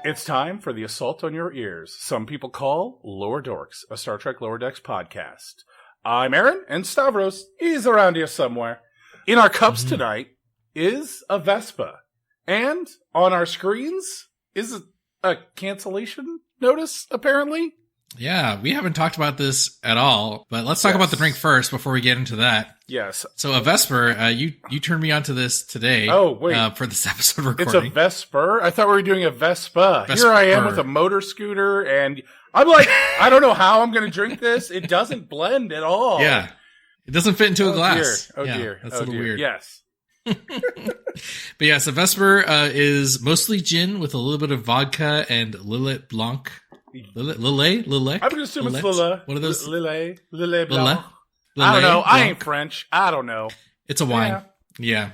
It's time for the assault on your ears. Some people call Lower Dorks, a Star Trek Lower Decks podcast. I'm Aaron, and Stavros, he's around here somewhere. In our cups tonight is a Vespa. And on our screens is a cancellation notice, apparently. Yeah, we haven't talked about this at all, but let's talk about the drink first before we get into that. Yes. So a Vesper, you turned me onto this today. Oh, wait. For this episode recording. It's a Vesper? I thought we were doing a Vespa. Vesper. Here I am with a motor scooter, and I'm like, I don't know how I'm going to drink this. It doesn't blend at all. Yeah. It doesn't fit into a glass. Dear. Oh, dear. That's a little weird. Yes. But yes, a Vesper is mostly gin with a little bit of vodka and Lillet Blanc. Lillet? I'm going to assume it's Lillet. One of those? Lillet Blanc. Lillet I don't know. Blanc. I ain't French. I don't know. It's a wine. Yeah.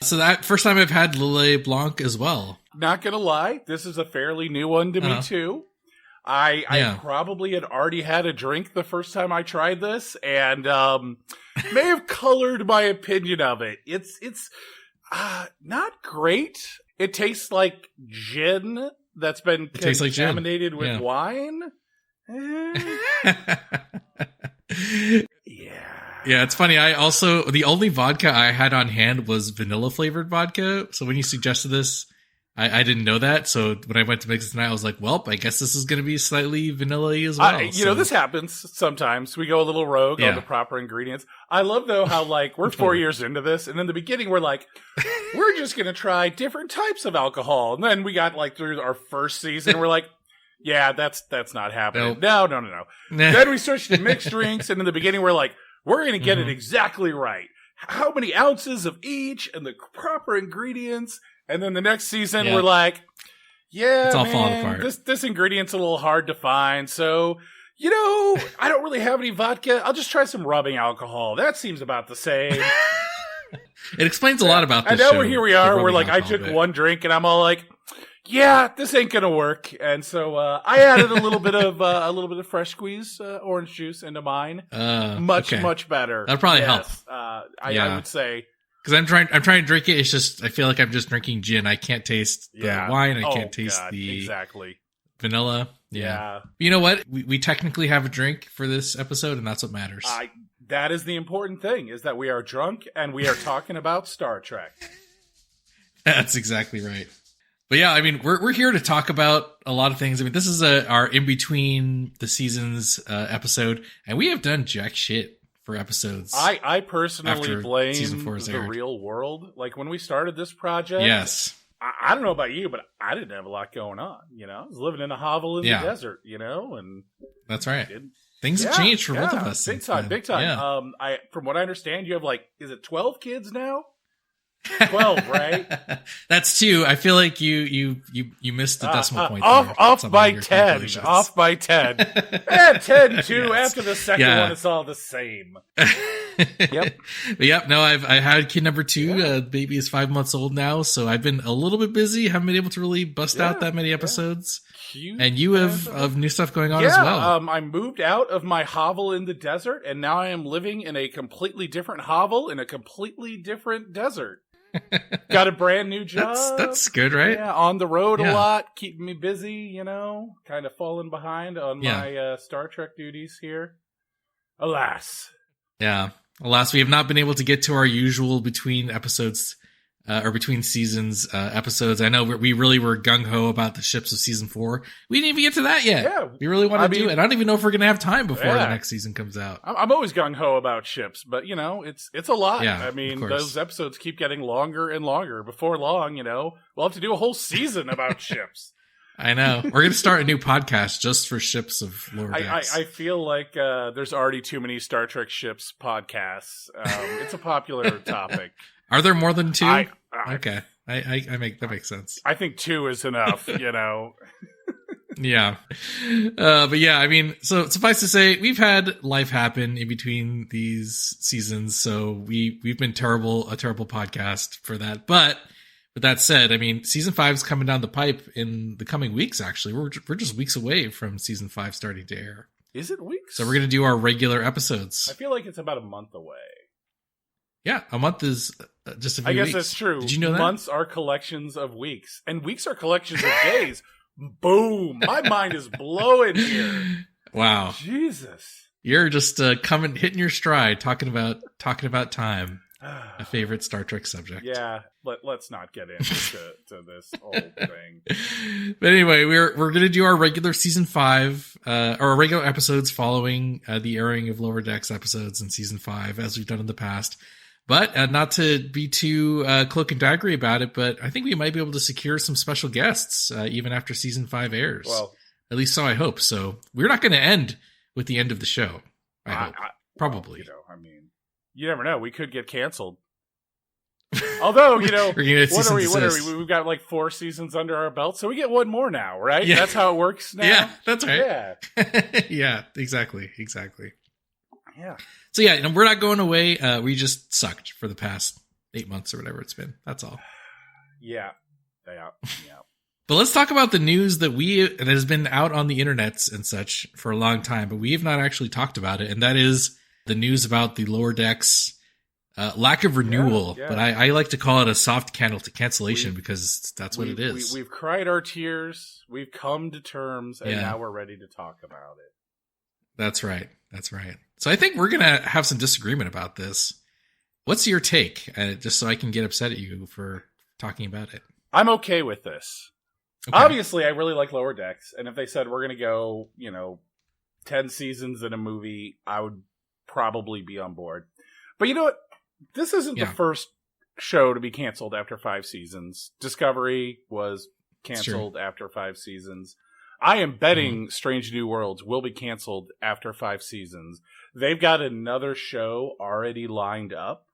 So that first time I've had Lillet Blanc as well. Not going to lie. This is a fairly new one to me, too. I probably had already had a drink the first time I tried this, and may have colored my opinion of it. It's not great. It tastes like gin that's been contaminated with wine. Yeah, it's funny. The only vodka I had on hand was vanilla flavored vodka. So when you suggested this, I didn't know that. So when I went to mix it tonight, I was like, well, I guess this is going to be slightly vanilla-y as well. You know, this happens sometimes. We go a little rogue on the proper ingredients. I love, though, how, we're 4 years into this, and in the beginning, we're like, we're just going to try different types of alcohol. And then we got, through our first season, we're like, yeah, that's not happening. Nope. No. Then we switched to mixed drinks, and in the beginning, we're like, we're going to get it exactly right. How many ounces of each, and the proper ingredients. And then the next season, we're like, it's all falling apart. This ingredient's a little hard to find. So, I don't really have any vodka. I'll just try some rubbing alcohol. That seems about the same. It explains a lot about this and now show. Here we are. We're like, I took one drink and I'm all like, yeah, this ain't gonna work. And so I added a little bit of fresh squeezed orange juice into mine. Much better. That'd probably help. I would say. Because I'm trying to drink it. It's just, I feel like I'm just drinking gin. I can't taste the wine. I can't taste the vanilla. Yeah. You know what? We technically have a drink for this episode, and that's what matters. That is the important thing, is that we are drunk and we are talking about Star Trek. That's exactly right. But yeah, I mean, we're here to talk about a lot of things. I mean, this is our in between the seasons episode, and we have done jack shit for episodes. I personally blame the aired. real world. Like when we started this project, yes. I don't know about you, but I didn't have a lot going on. I was living in a hovel in the desert, and that's right. Things have changed for both of us. Big time. Yeah. From what I understand, you have is it 12 kids now? 12, right? That's 2. I feel like you missed the decimal point. Off by 10. Off by 10. 10 too. Yes. After the second one, it's all the same. Yep. But yep. No, I had kid number 2. The baby is 5 months old now, so I've been a little bit busy. Haven't been able to really bust out that many episodes. And you have new stuff going on as well. I moved out of my hovel in the desert, and now I am living in a completely different hovel in a completely different desert. Got a brand new job. That's good, right? Yeah, on the road a lot, keeping me busy, kind of falling behind on my Star Trek duties here. Alas. Yeah. Alas, we have not been able to get to our usual between episodes or between seasons episodes. I know we really were gung-ho about the ships of season 4. We didn't even get to that yet. Yeah. We really want to do it. I don't even know if we're going to have time before the next season comes out. I'm always gung-ho about ships, but, it's a lot. Yeah, I mean, those episodes keep getting longer and longer. Before long, we'll have to do a whole season about ships. I know. We're going to start a new podcast just for ships of Lower Decks. I feel like there's already too many Star Trek ships podcasts. It's a popular topic. Are there more than 2? Okay. That makes sense. I think 2 is enough, Yeah. But yeah, I mean, so suffice to say, we've had life happen in between these seasons. So we've been a terrible podcast for that. But with that said, I mean, season 5 is coming down the pipe in the coming weeks, actually. We're just weeks away from season 5 starting to air. Is it weeks? So we're going to do our regular episodes. I feel like it's about a month away. Yeah, a month is just a few weeks. I guess that's true. Did you know that? Months are collections of weeks, and weeks are collections of days. Boom! My mind is blowing here. Wow. Jesus. You're just hitting your stride, talking about time. A favorite Star Trek subject. Yeah, let's not get into to this whole thing. But anyway, we're gonna do our regular season 5, our regular episodes following the airing of Lower Decks episodes in season 5, as we've done in the past. But not to be too cloak and daggery about it, but I think we might be able to secure some special guests even after season 5 airs. Well, at least so I hope. So we're not going to end with the end of the show. I hope. Probably. Well, I mean, you never know. We could get canceled. Although, what are we? We've got like 4 seasons under our belt, so we get one more now, right? Yeah. That's how it works now. Yeah, that's right. Yeah. Yeah, exactly. Yeah. So yeah, and we're not going away. We just sucked for the past 8 months or whatever it's been. That's all. Yeah. But let's talk about the news that has been out on the internets and such for a long time, but we have not actually talked about it, and that is the news about the Lower Decks lack of renewal. Yeah. But I like to call it a soft cancellation because that's what it is. We've cried our tears. We've come to terms, and now we're ready to talk about it. That's right. So I think we're going to have some disagreement about this. What's your take? Just so I can get upset at you for talking about it. I'm okay with this. Okay. Obviously, I really like Lower Decks, and if they said we're going to go, 10 seasons in a movie, I would probably be on board. But you know what? This isn't the first show to be canceled after 5 seasons. Discovery was canceled after 5 seasons. I am betting Strange New Worlds will be canceled after 5 seasons. They've got another show already lined up.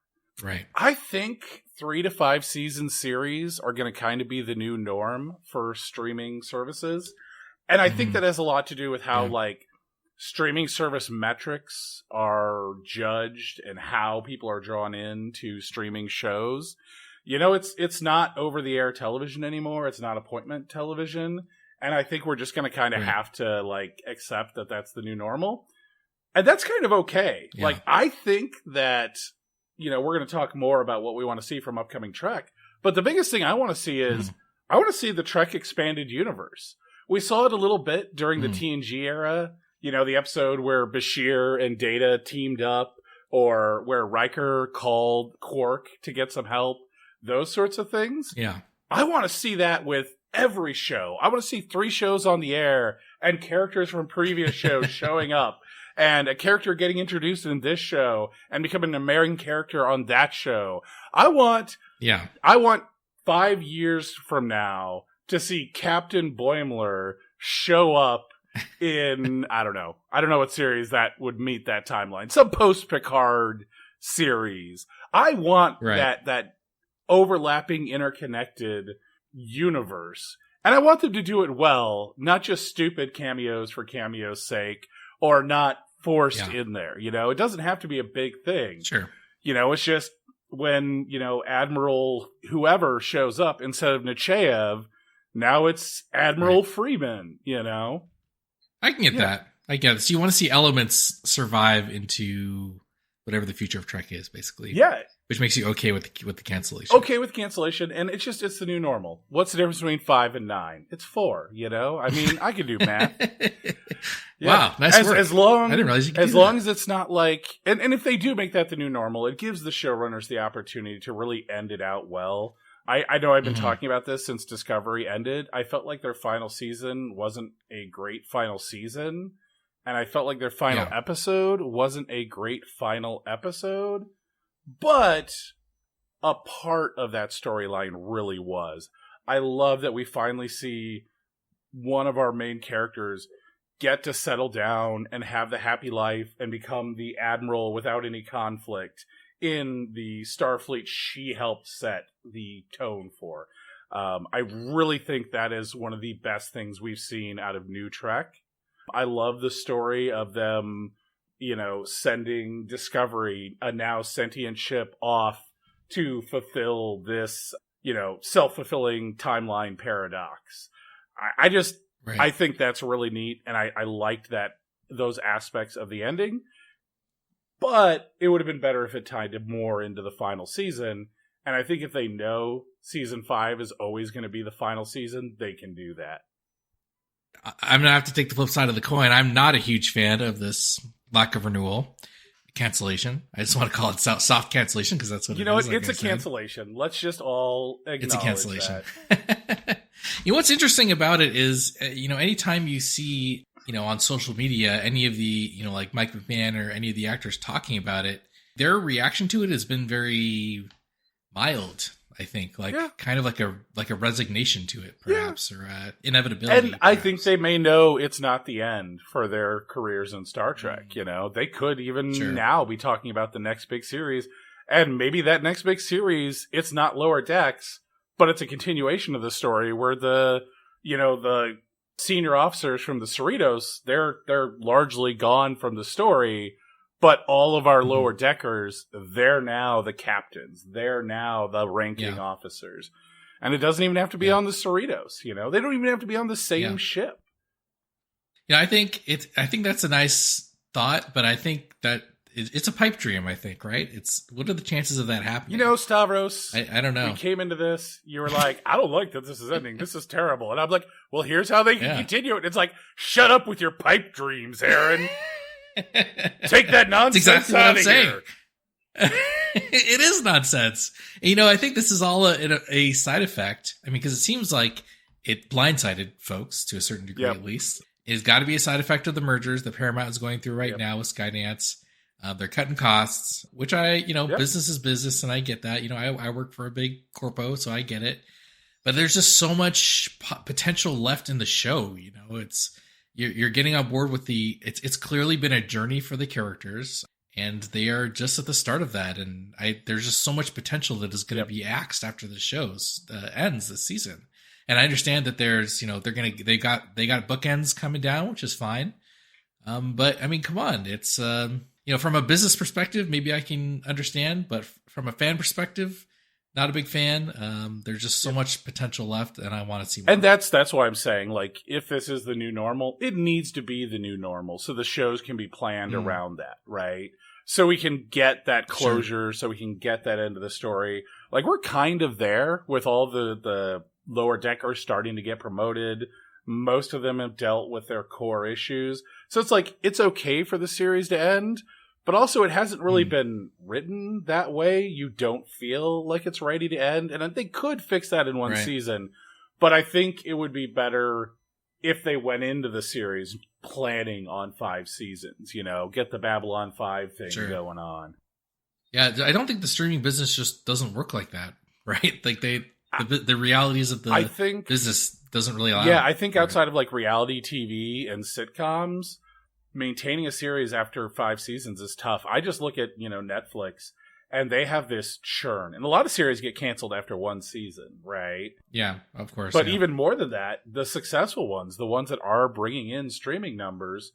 Right. I think 3 to 5 season series are going to kind of be the new norm for streaming services. And I think that has a lot to do with how streaming service metrics are judged and how people are drawn into streaming shows. It's not over the air television anymore. It's not appointment television. And I think we're just going to kind of have to accept that that's the new normal. And that's kind of okay. Yeah. I think that, we're going to talk more about what we want to see from upcoming Trek. But the biggest thing I want to see is I want to see the Trek expanded universe. We saw it a little bit during the TNG era. The episode where Bashir and Data teamed up, or where Riker called Quark to get some help. Those sorts of things. Yeah. I want to see that with every show. I want to see 3 shows on the air and characters from previous shows showing up, and a character getting introduced in this show and becoming an American character on that show. I want 5 years from now to see Captain Boimler show up in, I don't know what series that would meet that timeline. Some post-Picard series. I want that overlapping, interconnected universe. And I want them to do it well, not just stupid cameos for cameo's sake, or not forced in there. It doesn't have to be a big thing. Sure. It's just when, Admiral whoever shows up instead of Nechayev, now it's Admiral Freeman, I can get that. I get it. So you want to see elements survive into whatever the future of Trek is, basically. Yeah. Which makes you okay with the cancellation. Okay with cancellation, and it's the new normal. What's the difference between 5 and 9? It's 4, I mean, I can do math. Wow, nice work. As long, I didn't realize you could as long as it's not and if they do make that the new normal, it gives the showrunners the opportunity to really end it out well. I know I've been talking about this since Discovery ended. I felt like their final season wasn't a great final season, and I felt like their final episode wasn't a great final episode, but a part of that storyline really was. I love that we finally see one of our main characters get to settle down and have the happy life and become the admiral without any conflict in the Starfleet she helped set the tone for. I really think that is one of the best things we've seen out of New Trek. I love the story of them, sending Discovery, a now sentient ship, off to fulfill this, self-fulfilling timeline paradox. I think that's really neat, and I liked those aspects of the ending. But it would have been better if it tied more into the final season. And I think if they know season 5 is always going to be the final season, they can do that. I'm gonna have to take the flip side of the coin. I'm not a huge fan of this lack of renewal. Cancellation. I just want to call it soft cancellation because that's what it is. It's a cancellation. Let's just all acknowledge it's a cancellation. that. What's interesting about it is, anytime you see, on social media, any of the, like Mike McMahon or any of the actors talking about it, their reaction to it has been very mild. I think, kind of like a resignation to it, perhaps, or inevitability. And I think they may know it's not the end for their careers in Star Trek. They could even now be talking about the next big series, and maybe that next big series, it's not Lower Decks, but it's a continuation of the story where the senior officers from the Cerritos, they're largely gone from the story. But all of our lower deckers, they're now the captains. They're now the ranking officers. And it doesn't even have to be on the Cerritos, They don't even have to be on the same ship. Yeah, I think that's a nice thought, but I think that it's a pipe dream, I think, right? What are the chances of that happening? Stavros, I don't know. We came into this, you were like, I don't like that this is ending. This is terrible. And I'm like, well, here's how they can continue it. It's like, shut up with your pipe dreams, Aaron. Take that nonsense exactly out what I'm of saying. here. It is nonsense. I think this is all a side effect. I mean, because it seems like it blindsided folks to a certain degree, at least. It's got to be a side effect of the mergers that Paramount is going through right now with Skydance. They're cutting costs, which business is business, and I get that. I work for a big corpo, so I get it. But there's just so much potential left in the show. You're getting on board with it's clearly been a journey for the characters, and they are just at the start of that. And there's just so much potential that is going to be axed after the shows ends this season. And I understand that there's, they got bookends coming down, which is fine. But I mean, come on, it's, from a business perspective, maybe I can understand, but from a fan perspective, not a big fan. There's just so much potential left, and I want to see more. And that's why I'm saying, if this is the new normal, it needs to be the new normal, so the shows can be planned around that, right? So we can get that closure, so we can get that end of the story. We're kind of there with all the lower deckers starting to get promoted. Most of them have dealt with their core issues. So it's okay for the series to end. But also, it hasn't really been written that way. You don't feel like it's ready to end. And they could fix that in one season. But I think it would be better if they went into the series planning on 5 seasons. Get the Babylon 5 thing going on. Yeah, I don't think the streaming business just doesn't work like that, right? The realities of the business doesn't really allow. Yeah, I think outside of reality TV and sitcoms, maintaining a series after 5 seasons is tough. I just look at, Netflix, and they have this churn. And a lot of series get canceled after 1 season, right? Yeah, of course. But even more than that, the successful ones, the ones that are bringing in streaming numbers,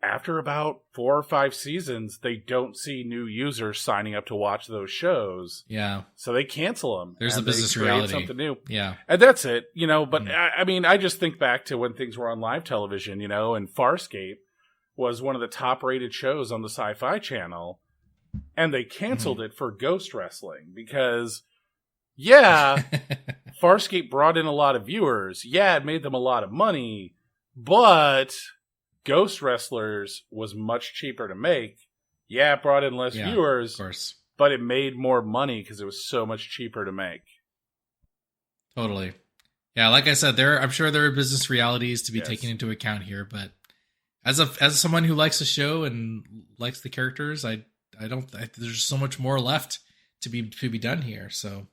after about 4 or 5 seasons, they don't see new users signing up to watch those shows. Yeah. So they cancel them. There's the business reality. Something new. Yeah. And that's it, but I just think back to when things were on live television, and Farscape was one of the top rated shows on the Sci-Fi Channel, and they canceled it for Ghost Wrestling because, Farscape brought in a lot of viewers. Yeah, it made them a lot of money, but Ghost Wrestlers was much cheaper to make. Yeah, it brought in less viewers, of course, but it made more money because it was so much cheaper to make. Totally. Yeah, like I said, I'm sure there are business realities to be taken into account here, but as someone who likes the show and likes the characters, there's so much more left to be done here. So,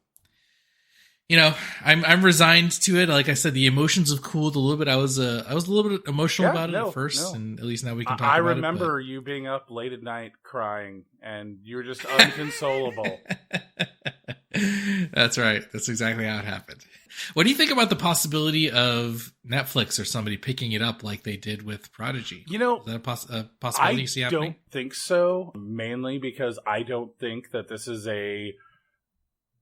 I'm resigned to it. Like I said, the emotions have cooled a little bit. I was a little bit emotional about it at first, and at least now we can talk about it. I remember you being up late at night crying, and you were just unconsolable. That's right. That's exactly how it happened. What do you think about the possibility of Netflix or somebody picking it up like they did with Prodigy? Is that a possibility you see happening? I don't think so, mainly because I don't think that this is a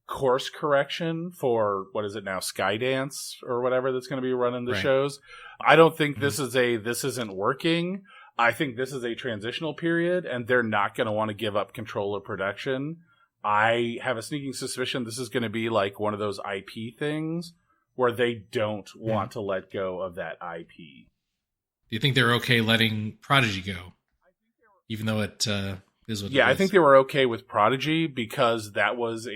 course correction for, what is it now, Skydance or whatever that's going to be running the shows. I don't think this isn't working. I think this is a transitional period, and they're not going to want to give up control of production. I have a sneaking suspicion this is going to be like one of those IP things where they don't want to let go of that IP. Do you think they're okay letting Prodigy go? Even though it is what it is? I think they were okay with Prodigy because that was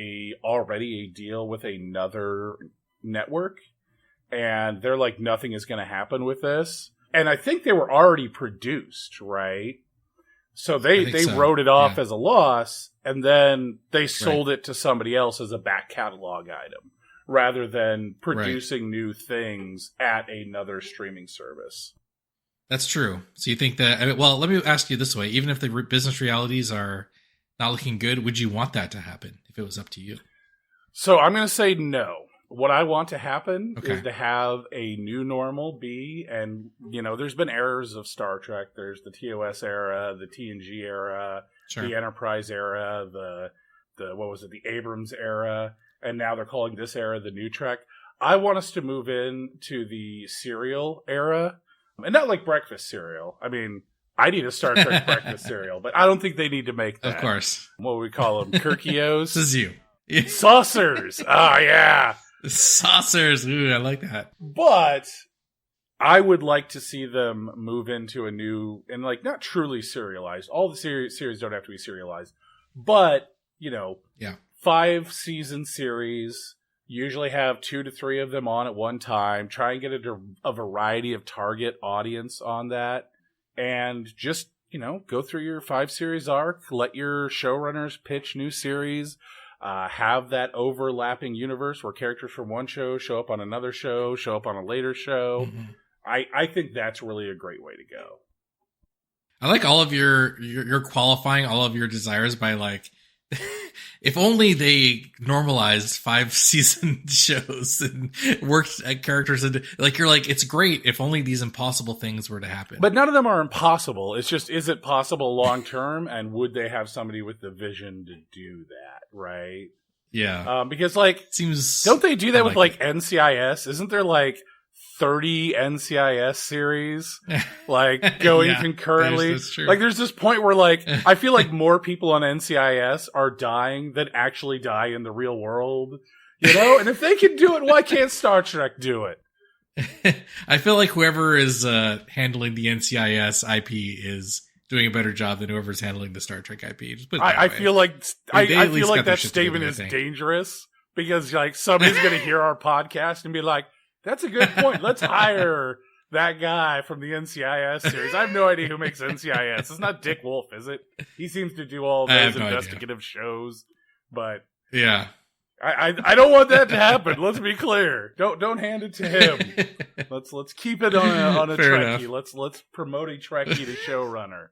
already a deal with another network. And they're like, nothing is going to happen with this. And I think they were already produced, right? So they wrote it off as a loss, and then they sold it to somebody else as a back catalog item, rather than producing new things at another streaming service. That's true. So you think that, well, let me ask you this way. Even if the business realities are not looking good, would you want that to happen if it was up to you? So I'm going to say no. What I want to happen is to have a new normal be, and, there's been eras of Star Trek. There's the TOS era, the TNG era, the Enterprise era, the Abrams era, and now they're calling this era the New Trek. I want us to move into the serial era, and not like breakfast cereal. I mean, I need a Star Trek breakfast cereal, but I don't think they need to make that. Of course. What would we call them? Kirkios? This is you. Saucers! Oh, yeah. Saucers. Ooh, I like that. But I would like to see them move into a new, and like not truly serialized. All the series don't have to be serialized, but 5-season series. Usually have 2 to 3 of them on at one time. Try and get a variety of target audience on that, and just go through your 5-series arc. Let your showrunners pitch new series. Have that overlapping universe where characters from one show show up on another show, show up on a later show. Mm-hmm. I think that's really a great way to go. I like all of you're qualifying all of your desires by like, if only they normalized 5-season shows and worked at characters and like, you're like, it's great if only these impossible things were to happen. But none of them are impossible. It's just, is it possible long term? And would they have somebody with the vision to do that? Right. Yeah. Because like, don't they do that with like NCIS? Isn't there like 30 NCIS series like going concurrently? Like there's this point where like I feel like more people on NCIS are dying than actually die in the real world, and if they can do it, why can't Star Trek do it? I feel like whoever is handling the NCIS IP is doing a better job than whoever's handling the Star Trek IP. Just put it that I way. feel like I feel like that statement is dangerous because like somebody's going to hear our podcast and be like, that's a good point. Let's hire that guy from the NCIS series. I have no idea who makes NCIS. It's not Dick Wolf, is it? He seems to do all those investigative shows. But yeah, I don't want that to happen. Let's be clear. Don't hand it to him. Let's keep it on a Trekkie. Let's promote a Trekkie to showrunner.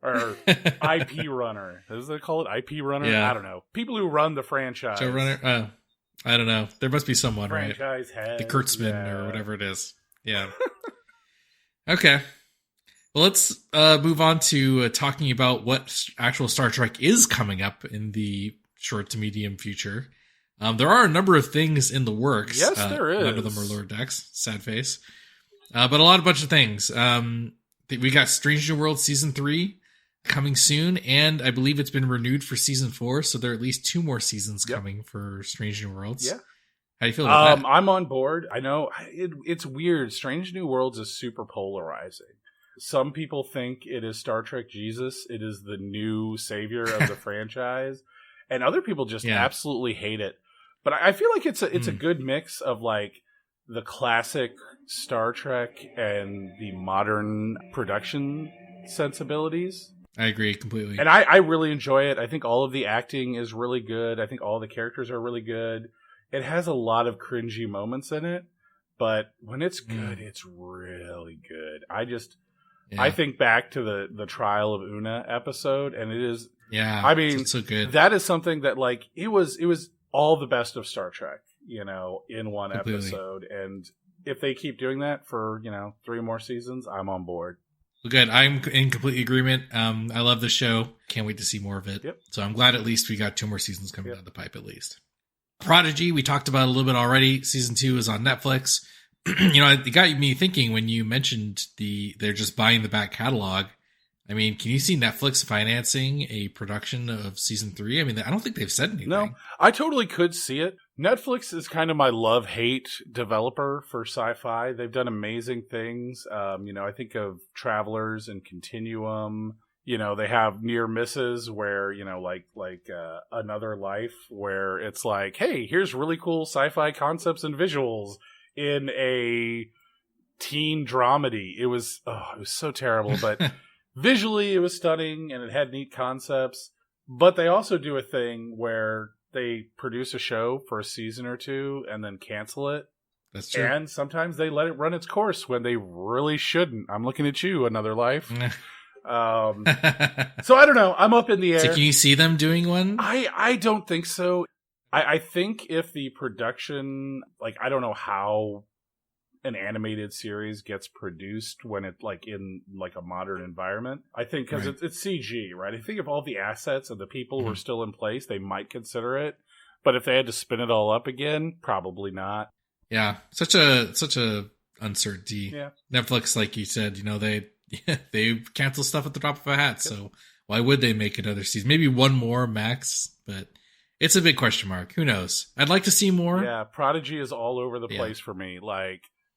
Or IP runner. Is it called IP runner? Yeah. I don't know. People who run the franchise. Showrunner? I don't know. There must be someone, franchise right? Head, the Kurtzman or whatever it is. Yeah. Okay. Well, let's move on to talking about what actual Star Trek is coming up in the short to medium future. There are a number of things in the works. Yes, there is. None of them are Lower Decks. Sad face. But a bunch of things. We got Strange New Worlds Season 3 coming soon, and I believe it's been renewed for Season 4, so there are at least 2 more seasons coming for Strange New Worlds. Yeah. How do you feel about that? I'm on board. I know it's weird. Strange New Worlds is super polarizing. Some people think it is Star Trek Jesus. It is the new savior of the franchise. And other people just absolutely hate it. But I feel like it's a good mix of like the classic Star Trek and the modern production sensibilities. I agree completely. And I really enjoy it. I think all of the acting is really good. I think all the characters are really good. It has a lot of cringy moments in it, but when it's good, it's really good. I think back to the Trial of Una episode, and it is, it's so good. That is something that like, it was all the best of Star Trek, in one episode. And if they keep doing that for, 3 more seasons, I'm on board. Well, good. I'm in complete agreement. I love the show. Can't wait to see more of it. Yep. So I'm glad at least we got 2 more seasons coming down the pipe at least. Prodigy, we talked about a little bit already. Season 2 is on Netflix. It got me thinking when you mentioned they're just buying the back catalog. I mean, can you see Netflix financing a production of season 3? I mean, I don't think they've said anything. No, I totally could see it. Netflix is kind of my love-hate developer for sci-fi. They've done amazing things. I think of Travelers and Continuum. They have near misses where, like Another Life, where it's like, hey, here's really cool sci-fi concepts and visuals in a teen dramedy. It was so terrible, but visually it was stunning and it had neat concepts. But they also do a thing where they produce a show for a season or two and then cancel it. That's true. And sometimes they let it run its course when they really shouldn't. I'm looking at you, Another Life. So I don't know. I'm up in the air. So can you see them doing one? I don't think so. I think if the production, I don't know how an animated series gets produced when it in a modern environment. I think because it's CG, right? I think if all the assets and the people were still in place, they might consider it. But if they had to spin it all up again, probably not. Yeah, such a uncertainty. Yeah. Netflix, like you said, they cancel stuff at the drop of a hat. Yep. So why would they make another season? Maybe one more max, but it's a big question mark. Who knows? I'd like to see more. Yeah, Prodigy is all over the place for me.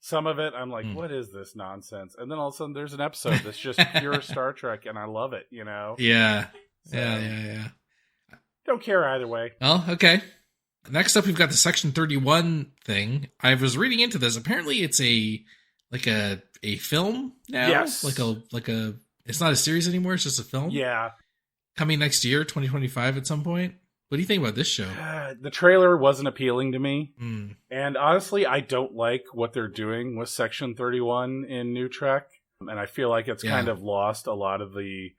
Some of it, I'm like, what is this nonsense? And then all of a sudden, there's an episode that's just pure Star Trek, and I love it, Yeah. So, Yeah. Don't care either way. Oh, okay. Next up, we've got the Section 31 thing. I was reading into this. Apparently, it's a film now. Yes. It's not a series anymore. It's just a film. Yeah. Coming next year, 2025 at some point. What do you think about this show? The trailer wasn't appealing to me. And honestly, I don't like what they're doing with Section 31 in New Trek. And I feel like it's kind of lost a lot of the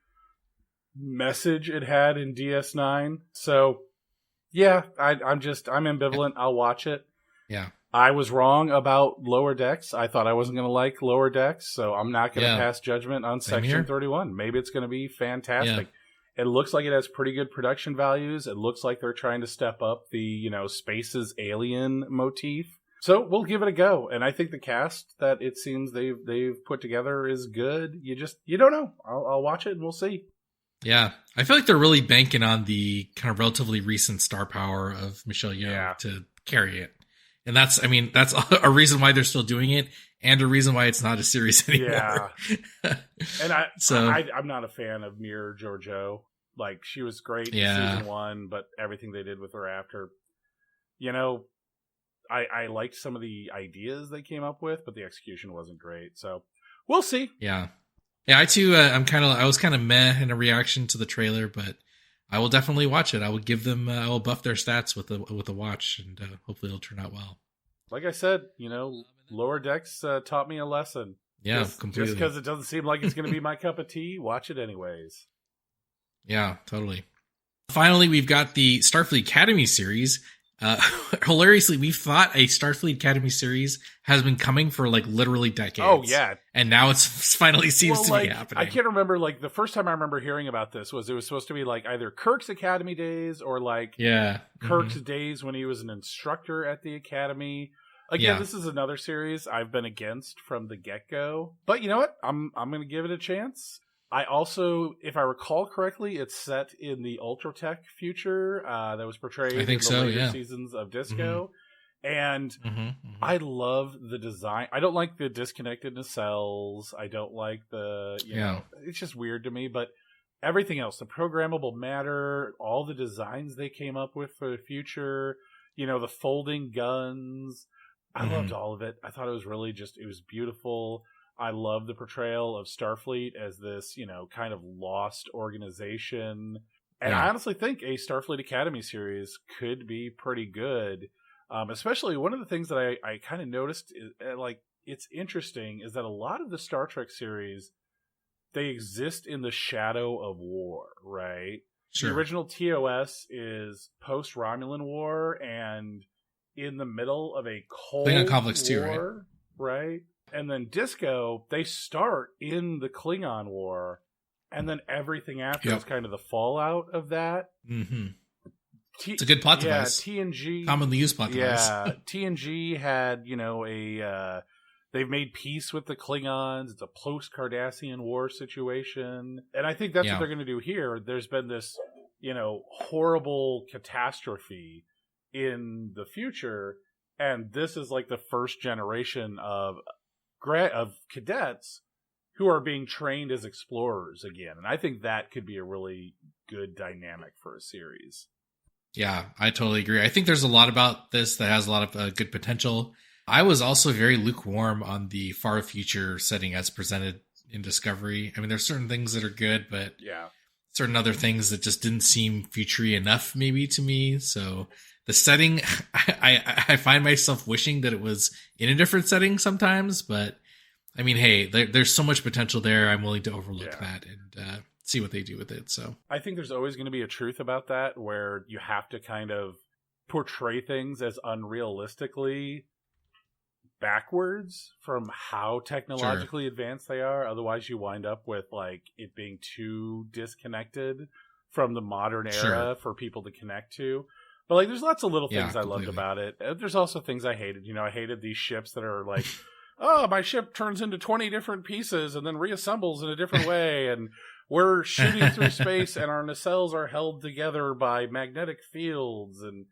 message it had in DS9. So, yeah, I'm ambivalent. I'll watch it. Yeah. I was wrong about Lower Decks. I thought I wasn't going to like Lower Decks, so I'm not going to pass judgment on Section 31. Maybe it's going to be fantastic. Yeah. It looks like it has pretty good production values. It looks like they're trying to step up the, spaces alien motif. So we'll give it a go. And I think the cast that it seems they've put together is good. You don't know. I'll watch it and we'll see. Yeah. I feel like they're really banking on the kind of relatively recent star power of Michelle Yeoh to carry it. And that's a reason why they're still doing it and a reason why it's not a series anymore. Yeah. And I'm not a fan of Mira Georgiou. She was great in season 1, but everything they did with her after, I liked some of the ideas they came up with, but the execution wasn't great. So we'll see. Yeah. Yeah. I was kind of meh in a reaction to the trailer, but I will definitely watch it. I will buff their stats with a watch, and hopefully it'll turn out well. Like I said, Lower Decks taught me a lesson. Yeah, completely. Just because it doesn't seem like it's going to be my cup of tea, watch it anyways. Yeah, totally. Finally, we've got the Starfleet Academy series. Hilariously, we thought a Starfleet Academy series has been coming for literally decades. Oh yeah, and now it's finally seems to be happening. I can't remember the first time I remember hearing about this was it was supposed to be either Kirk's Academy days or Kirk's days when he was an instructor at the Academy. Again, this is another series I've been against from the get-go, but you know what? I'm going to give it a chance. I also, if I recall correctly, it's set in the Ultratech future that was portrayed in the later seasons of Disco. And I love the design. I don't like the disconnected nacelles. I don't like the, it's just weird to me. But everything else, the programmable matter, all the designs they came up with for the future, the folding guns. I loved all of it. I thought it was really it was beautiful. I love the portrayal of Starfleet as this, kind of lost organization. And I honestly think a Starfleet Academy series could be pretty good. Especially one of the things that I kind of noticed, is, it's interesting, is that a lot of the Star Trek series, they exist in the shadow of war, right? Sure. The original TOS is post-Romulan War and in the middle of a Cold War, conflicts too, right? And then Disco, they start in the Klingon War, and then everything after is kind of the fallout of that. Mm-hmm. It's a good plot device. TNG, commonly used plot device. Yeah, TNG had they've made peace with the Klingons. It's a post-Cardassian war situation. And I think that's what they're going to do here. There's been this, horrible catastrophe in the future. And this is like the first generation of cadets who are being trained as explorers again. And I think that could be a really good dynamic for a series. Yeah, I totally agree. I think there's a lot about this that has a lot of good potential. I was also very lukewarm on the far future setting as presented in Discovery. I mean, there's certain things that are good, but certain other things that just didn't seem future-y enough maybe to me. So the setting, I find myself wishing that it was in a different setting sometimes, but I mean, hey, there's so much potential there. I'm willing to overlook that and see what they do with it. So I think there's always going to be a truth about that where you have to kind of portray things as unrealistically backwards from how technologically advanced they are. Otherwise you wind up with like it being too disconnected from the modern era for people to connect to. But like there's lots of little things I loved about it. There's also things I hated. I hated these ships that are like, oh, my ship turns into 20 different pieces and then reassembles in a different way, and we're shooting through space and our nacelles are held together by magnetic fields and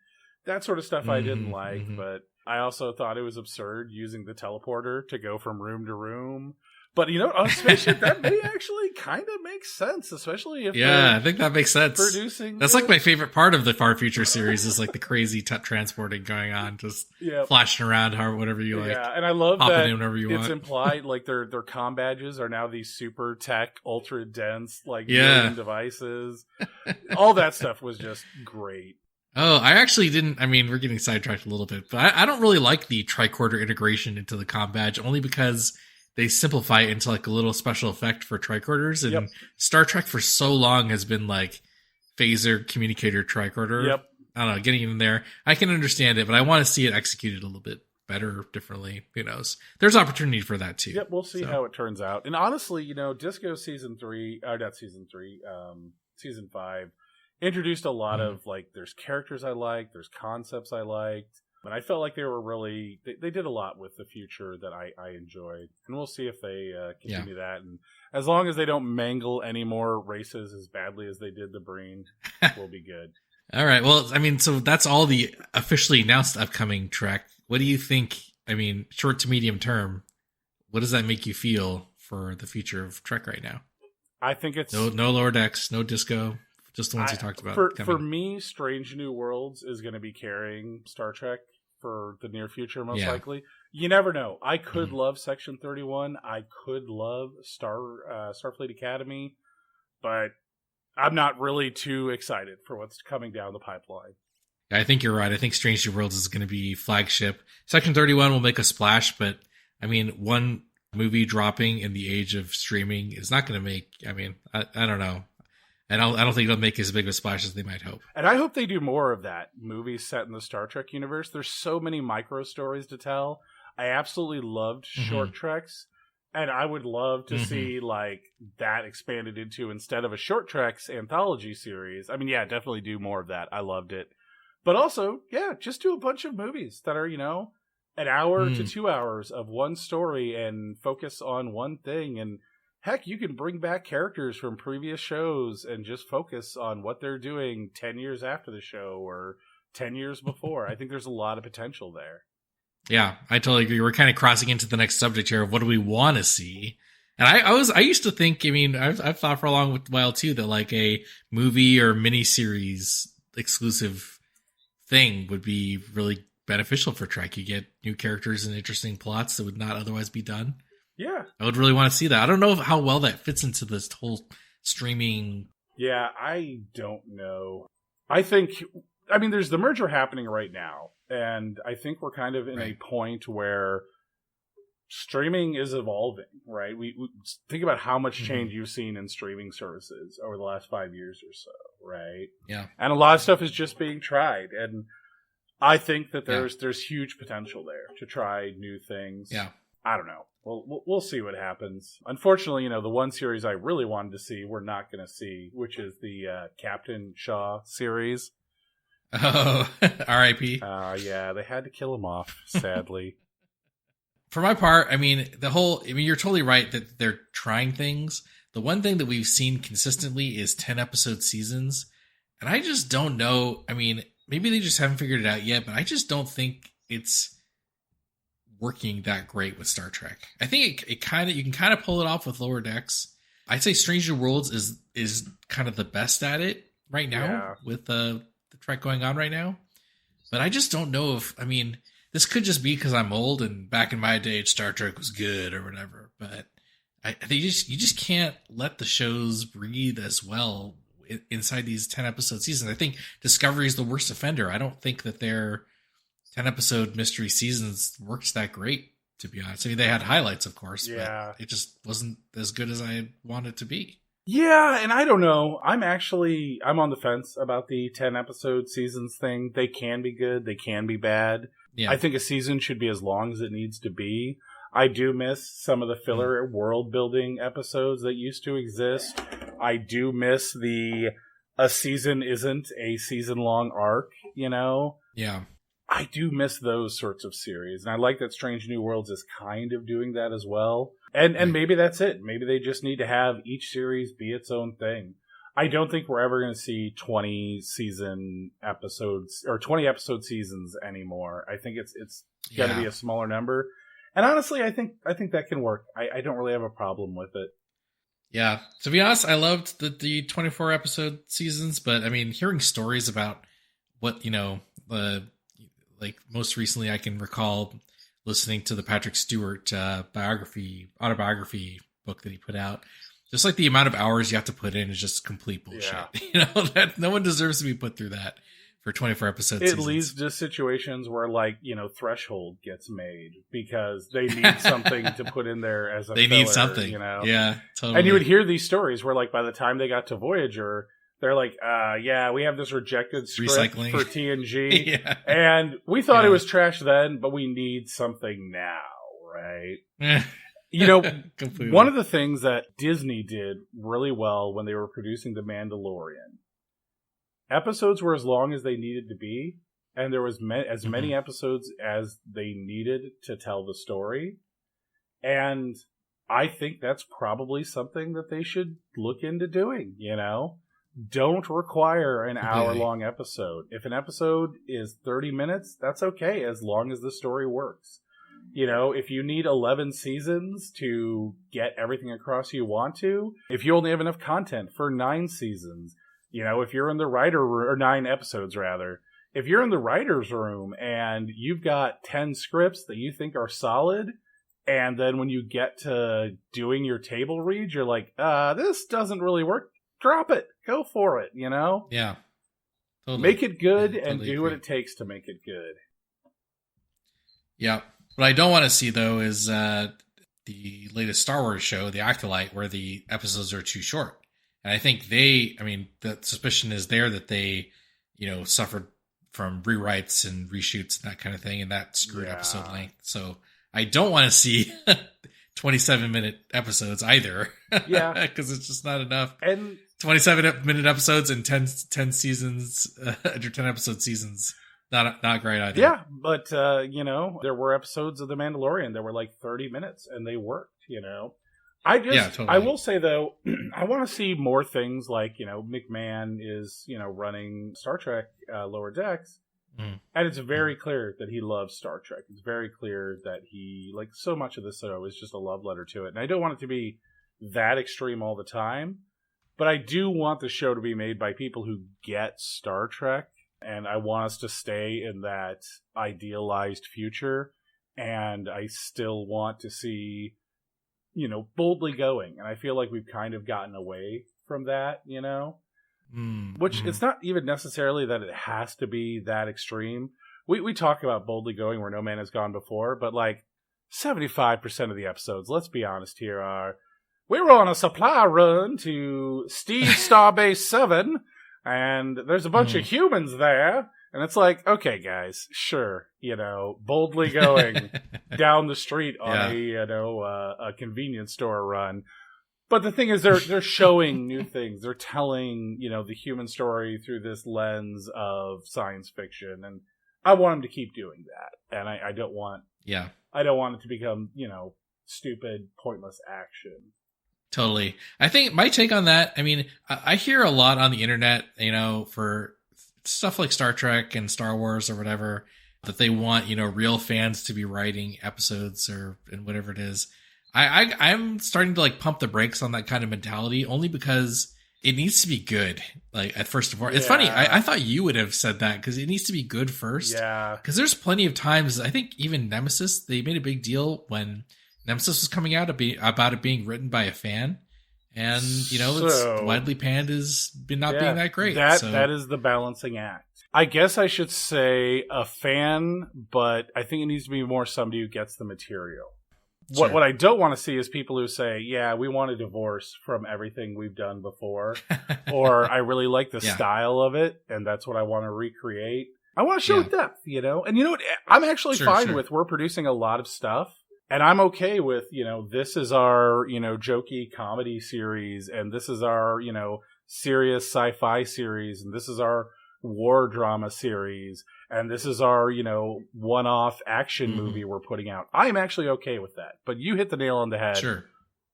that sort of stuff I didn't like. But I also thought it was absurd using the teleporter to go from room to room. But, on a spaceship, that may actually kind of make sense, especially if I think that makes sense. Producing That's like my favorite part of the Far Future series is like the crazy transporting going on, just flashing around, whatever you like. Yeah, and I love that it's implied, like their comm badges are now these super tech, ultra dense, like million devices. All that stuff was just great. Oh, I actually didn't. I mean, we're getting sidetracked a little bit, but I don't really like the tricorder integration into the comm badge, only because they simplify it into like a little special effect for tricorders. And Star Trek for so long has been like phaser communicator tricorder. Yep. I don't know, getting in there. I can understand it, but I want to see it executed a little bit better, differently. Who knows? There's opportunity for that too. Yep, we'll see how it turns out. And honestly, Disco season 5 introduced a lot of like, there's characters I like, there's concepts I liked. And I felt like they were really, they did a lot with the future that I enjoyed. And we'll see if they continue that. And as long as they don't mangle any more races as badly as they did the Breen, we'll be good. All right. Well, I mean, so that's all the officially announced upcoming Trek. What do you think? I mean, short to medium term, what does that make you feel for the future of Trek right now? I think it's... No Lower Decks, no Disco, just the ones you talked about. For me, Strange New Worlds is going to be carrying Star Trek for the near future, most likely. You never know. I could love Section 31. I could love Starfleet Academy, but I'm not really too excited for what's coming down the pipeline. I think you're right. I think Strange New Worlds is going to be flagship. Section 31 will make a splash, but I mean, one movie dropping in the age of streaming is not going to make, I mean, I don't know. I don't think it'll make as big of a splash as they might hope. And I hope they do more of that. Movies set in the Star Trek universe. There's so many micro stories to tell. I absolutely loved short treks. And I would love to see like that expanded into, instead of a short treks anthology series. I mean, definitely do more of that. I loved it. But also, just do a bunch of movies that are, an hour to 2 hours of one story and focus on one thing. And heck, you can bring back characters from previous shows and just focus on what they're doing 10 years after the show or 10 years before. I think there's a lot of potential there. Yeah, I totally agree. We're kind of crossing into the next subject here of what do we want to see. And I used to think, I mean, I've thought for a long while too that like a movie or miniseries exclusive thing would be really beneficial for Trek. You get new characters and interesting plots that would not otherwise be done. Yeah. I would really want to see that. I don't know how well that fits into this whole streaming. Yeah, I don't know. There's the merger happening right now. And I think we're kind of in a point where streaming is evolving, right? We think about how much change you've seen in streaming services over the last 5 years or so, right? Yeah. And a lot of stuff is just being tried. And I think that there's huge potential there to try new things. Yeah. I don't know. We'll see what happens. Unfortunately, the one series I really wanted to see, we're not going to see, which is the Captain Shaw series. Oh, R.I.P. Yeah, they had to kill him off, sadly. for my part, I mean, you're totally right that they're trying things. The one thing that we've seen consistently is 10 episode seasons. And I just don't know. I mean, maybe they just haven't figured it out yet, but I just don't think it's working that great with Star Trek. I think you can kind of pull it off with Lower Decks. I'd say Strange New Worlds is kind of the best at it right now with the Trek going on right now. But I just don't know I mean, this could just be because I'm old and back in my day, Star Trek was good or whatever. But I think you just can't let the shows breathe as well inside these 10 episode seasons. I think Discovery is the worst offender. I don't think that their 10 episode mystery seasons works that great, to be honest. I mean, they had highlights, of course, but it just wasn't as good as I wanted it to be. Yeah, and I don't know. I'm on the fence about the 10 episode seasons thing. They can be good. They can be bad. Yeah. I think a season should be as long as it needs to be. I do miss some of the filler world building episodes that used to exist. I do miss a season isn't a season long arc, you know? Yeah. I do miss those sorts of series. And I like that Strange New Worlds is kind of doing that as well. And maybe that's it. Maybe they just need to have each series be its own thing. I don't think we're ever going to see 20 season episodes or 20 episode seasons anymore. I think it's going to be a smaller number. And honestly, I think that can work. I don't really have a problem with it. Yeah. To be honest, I loved the 24 episode seasons, but I mean, hearing stories about what, like most recently I can recall listening to the Patrick Stewart autobiography book that he put out. Just like the amount of hours you have to put in is just complete bullshit. Yeah. That no one deserves to be put through that for 24 episodes. It leads to situations where Threshold gets made because they need something to put in there as a They filler, need something. Yeah, totally. And you would hear these stories where by the time they got to Voyager, they're like, we have this rejected script for TNG. And we thought it was trash then, but we need something now, right? One of the things that Disney did really well when they were producing The Mandalorian, episodes were as long as they needed to be, and there was as many episodes as they needed to tell the story. And I think that's probably something that they should look into doing, Don't require an hour-long episode. If an episode is 30 minutes, that's okay, as long as the story works. If you need 11 seasons to get everything across you want to, if you only have enough content for 9 seasons, if you're in the writer room, or 9 episodes rather, if you're in the writer's room and you've got 10 scripts that you think are solid, and then when you get to doing your table read, you're like, this doesn't really work, drop it, go for it, Yeah. Totally. Make it good and do what it takes to make it good. Yeah. What I don't want to see, though, is the latest Star Wars show, The Acolyte, where the episodes are too short. And I think the suspicion is there that they, suffered from rewrites and reshoots and that kind of thing, and that screwed episode length. So I don't want to see 27-minute episodes either. Yeah. Because it's just not enough. And 27-minute episodes and 10 seasons, or 10 episode seasons. Not great either. Yeah, but, there were episodes of The Mandalorian that were like 30 minutes, and they worked, Totally. I will say, though, I want to see more things like, McMahon is, running Star Trek Lower Decks, and it's very clear that he loves Star Trek. It's very clear that he, so much of the show is just a love letter to it. And I don't want it to be that extreme all the time, but I do want the show to be made by people who get Star Trek. And I want us to stay in that idealized future. And I still want to see, boldly going. And I feel like we've kind of gotten away from that, Which it's not even necessarily that it has to be that extreme. We talk about boldly going where no man has gone before. But 75% of the episodes, let's be honest here, are we were on a supply run to Steve Starbase 7. And there's a bunch of humans there. And it's like, okay, guys, sure, boldly going down the street on a convenience store run. But the thing is, they're showing new things. They're telling, the human story through this lens of science fiction. And I want him to keep doing that, and I don't want it to become, stupid, pointless action. Totally. I think my take on that, I mean, I hear a lot on the internet, for stuff like Star Trek and Star Wars or whatever, that they want, real fans to be writing episodes and whatever it is. I'm starting to like pump the brakes on that kind of mentality, only because it needs to be good. Like at first of all, it's funny. I thought you would have said that, because it needs to be good first. Yeah. Because there's plenty of times, I think even Nemesis, they made a big deal when Nemesis was coming out about it being written by a fan. And, it's widely panned as not being that great. That is the balancing act. I guess I should say a fan, but I think it needs to be more somebody who gets the material. Sure. What I don't want to see is people who say, yeah, we want a divorce from everything we've done before. Or I really like the style of it, and that's what I want to recreate. I want to show depth, And you know what? I'm actually fine with we're producing a lot of stuff. And I'm okay with, this is our, jokey comedy series, and this is our, serious sci-fi series, and this is our war drama series, and this is our, one-off action movie we're putting out. I'm actually okay with that. But you hit the nail on the head. Sure.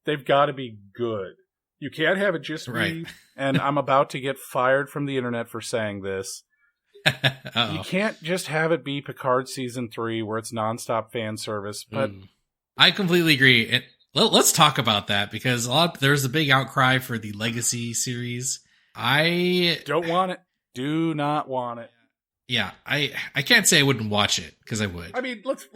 They've got to be good. You can't have it just be, and I'm about to get fired from the internet for saying this. You can't just have it be Picard Season 3 where it's nonstop fan service, but... I completely agree. And let's talk about that, because there's a big outcry for the Legacy series. I don't want it. Do not want it. Yeah, I can't say I wouldn't watch it, because I would. I mean, let's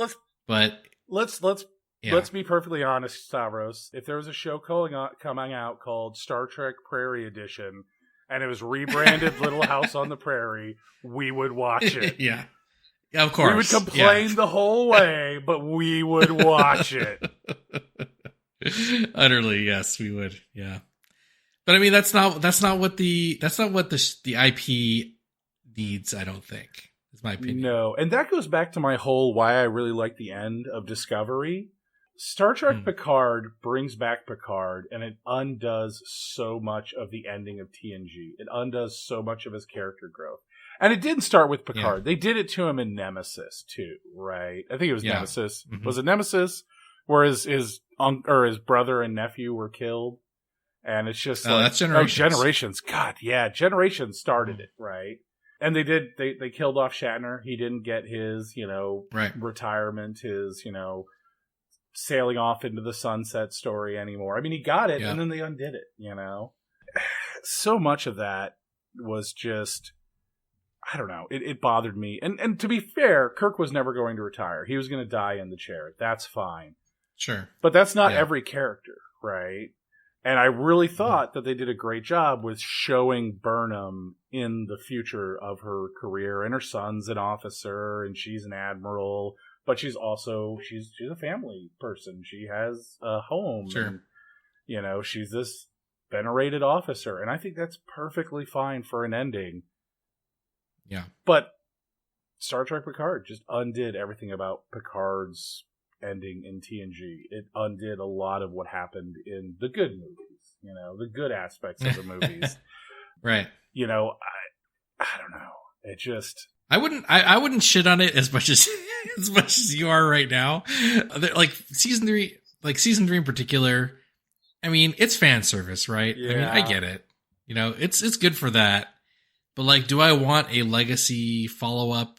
Yeah. Let's be perfectly honest, Stavros. If there was a show coming out called Star Trek Prairie Edition, and it was rebranded Little House on the Prairie, we would watch it. Yeah, of course. We would complain the whole way, but we would watch it. Utterly, yes, we would. Yeah, but I mean, that's not what the IP needs. I don't think. Is my opinion. No, and that goes back to my whole why I really like the end of Discovery. Star Trek Picard brings back Picard, and it undoes so much of the ending of TNG. It undoes so much of his character growth. And it didn't start with Picard. Yeah. They did it to him in Nemesis, too, right? I think it was Nemesis. Mm-hmm. Was it Nemesis? Where his brother and nephew were killed? And it's just like... that's Generations. Oh, Generations. God, yeah. Generations started it, right? And they killed off Shatner. He didn't get his, retirement, his, sailing off into the sunset story anymore. I mean, he got it, and then they undid it, So much of that was just, I don't know, it bothered me. And to be fair, Kirk was never going to retire. He was going to die in the chair. That's fine. Sure. But that's not every character, right? And I really thought that they did a great job with showing Burnham in the future of her career. And her son's an officer, and she's an admiral. But she's a family person. She has a home. Sure. And, she's this venerated officer. And I think that's perfectly fine for an ending. Yeah. But Star Trek Picard just undid everything about Picard's ending in TNG. It undid a lot of what happened in the good movies, the good aspects of the movies. Right. I don't know. It just... I wouldn't shit on it as much as you are right now. Like season 3 in particular. I mean, it's fan service, right? Yeah. I mean, I get it. It's good for that. But like, do I want a legacy follow up?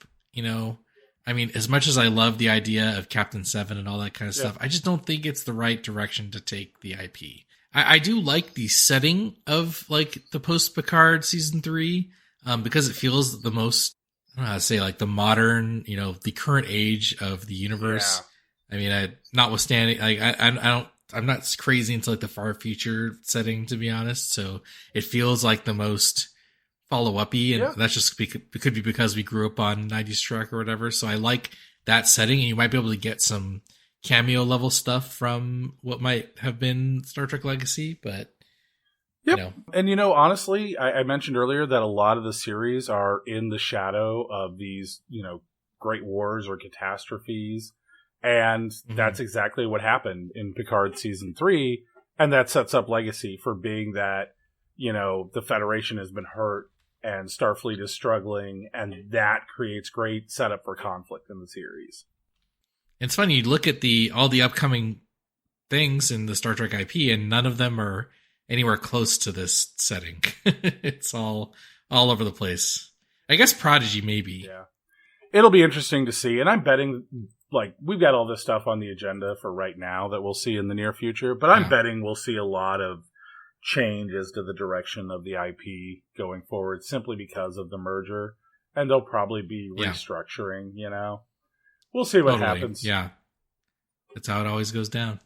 I mean, as much as I love the idea of Captain 7 and all that kind of stuff, I just don't think it's the right direction to take the IP. I do like the setting of like the post Picard season 3, because it feels the most, I don't know how to say, like the modern, the current age of the universe. Yeah. I mean, notwithstanding, like I'm not crazy into like the far future setting, to be honest. So it feels like the most follow-uppy, and that's just it could be because we grew up on 90s Trek or whatever. So I like that setting, and you might be able to get some cameo level stuff from what might have been Star Trek Legacy, but. Yep. And, honestly, I mentioned earlier that a lot of the series are in the shadow of these, great wars or catastrophes. And that's exactly what happened in Picard Season 3. And that sets up Legacy for being that, the Federation has been hurt and Starfleet is struggling, and that creates great setup for conflict in the series. It's funny, you look at all the upcoming things in the Star Trek IP, and none of them are anywhere close to this setting. It's all over the place. I guess Prodigy, maybe. Yeah. It'll be interesting to see, and I'm betting, like, we've got all this stuff on the agenda for right now that we'll see in the near future, but I'm betting we'll see a lot of change as to the direction of the IP going forward, simply because of the merger, and they'll probably be restructuring, you know? We'll see what happens. Yeah. That's how it always goes down.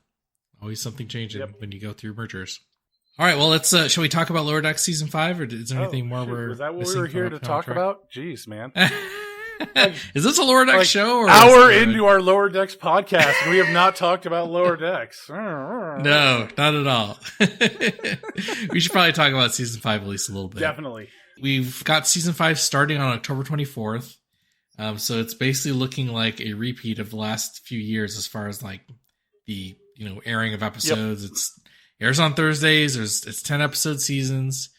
Always something changing when you go through mergers. All right, well, let's. Shall we talk about Lower Decks season 5, or is there anything more? Is that what we were here to talk about? Jeez, man. Is this a Lower Decks show? Or hour into our Lower Decks podcast, and we have not talked about Lower Decks. No, not at all. We should probably talk about season 5 at least a little bit. Definitely. We've got season 5 starting on October 24th. So it's basically looking like a repeat of the last few years as far as like the airing of episodes. It airs on Thursdays. It's 10 episode seasons.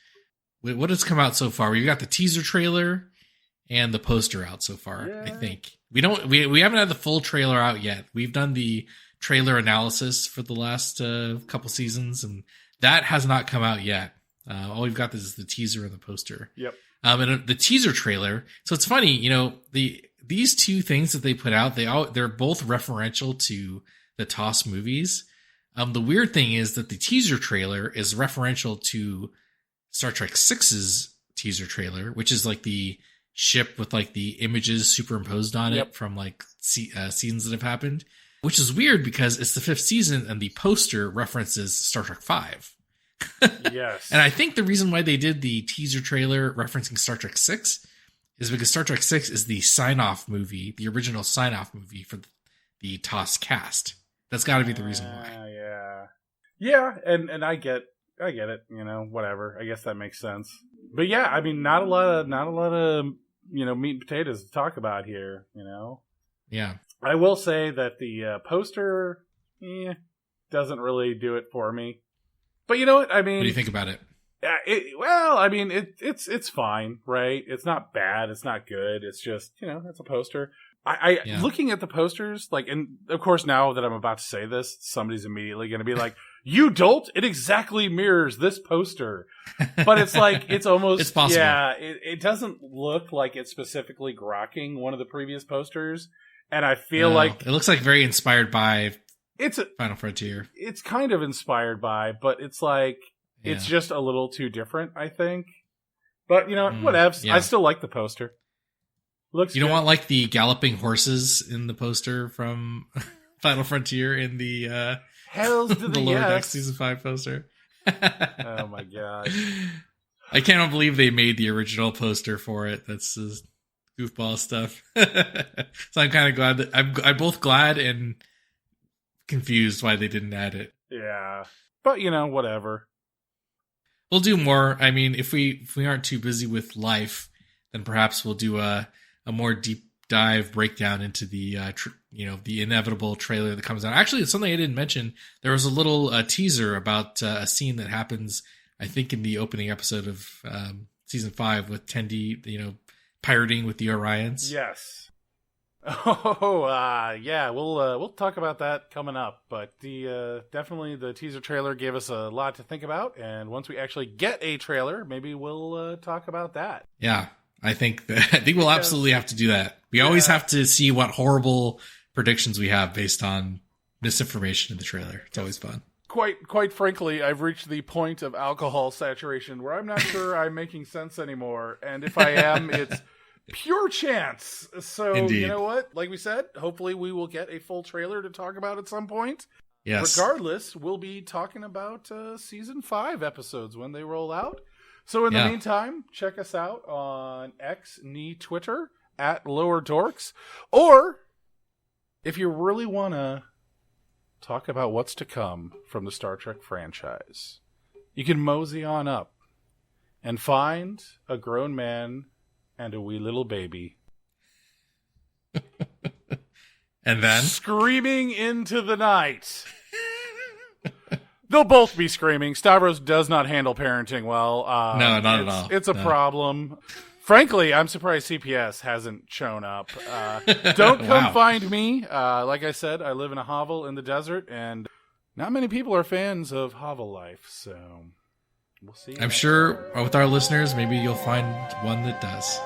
What has come out so far? We've got the teaser trailer and the poster out so far. Yeah. I think we haven't had the full trailer out yet. We've done the trailer analysis for the last couple seasons, and that has not come out yet. All we've got is the teaser and the poster. Yep. And the teaser trailer. So it's funny, these two things that they put out, they're both referential to the TOS movies. The weird thing is that the teaser trailer is referential to Star Trek VI's teaser trailer, which is like the ship with like the images superimposed on it from like scenes that have happened, which is weird because it's the 5th season and the poster references Star Trek V. Yes. And I think the reason why they did the teaser trailer referencing Star Trek VI is because Star Trek VI is the sign-off movie, the original sign-off movie for the TOS cast. That's got to be the reason why. Yeah, and I get it, whatever. I guess that makes sense. But yeah, I mean, not a lot of meat and potatoes to talk about here, Yeah. I will say that the poster doesn't really do it for me. But you know what? I mean, what do you think about it? It's fine, right? It's not bad. It's not good. It's just, it's a poster. Looking at the posters, like, and of course now that I'm about to say this, somebody's immediately going to be like, "You dolt! It exactly mirrors this poster." But it's like, it's almost, it's possible. Yeah, it doesn't look like it's specifically grokking one of the previous posters. And I feel like it looks like very inspired by Final Frontier. It's kind of inspired by, but it's like, it's just a little too different, I think. But, whatevs. Yeah. I still like the poster. Looks You don't want like the galloping horses in the poster from Final Frontier in the Hells to the Lower Decks season 5 poster. Oh my god. I cannot believe they made the original poster for it. That's just goofball stuff. So I'm kind of glad that I'm both glad and confused why they didn't add it. Yeah. But whatever. We'll do more. I mean, if we aren't too busy with life, then perhaps we'll do a more deep dive breakdown into the the inevitable trailer that comes out. Actually, it's something I didn't mention. There was a little teaser about a scene that happens, I think, in the opening episode of season 5 with Tendi, pirating with the Orions. Yes. Oh, yeah. We'll talk about that coming up. But definitely the teaser trailer gave us a lot to think about. And once we actually get a trailer, maybe we'll talk about that. Yeah. I think we'll absolutely have to do that. We always have to see what horrible predictions we have based on misinformation in the trailer. It's always fun. Quite frankly, I've reached the point of alcohol saturation where I'm not sure I'm making sense anymore. And if I am, it's pure chance. So, Indeed. You know what? Like we said, hopefully we will get a full trailer to talk about at some point. Yes. Regardless, we'll be talking about season 5 episodes when they roll out. So in the meantime, check us out on Twitter at Lower Dorks. Or if you really want to talk about what's to come from the Star Trek franchise, you can mosey on up and find a grown man and a wee little baby. And then? Screaming into the night. They'll both be screaming. Stavros does not handle parenting well. No, not at all. It's a problem. Frankly, I'm surprised CPS hasn't shown up. Don't come find me. Like I said, I live in a hovel in the desert, and not many people are fans of hovel life, so we'll see. I'm sure with our listeners, maybe you'll find one that does.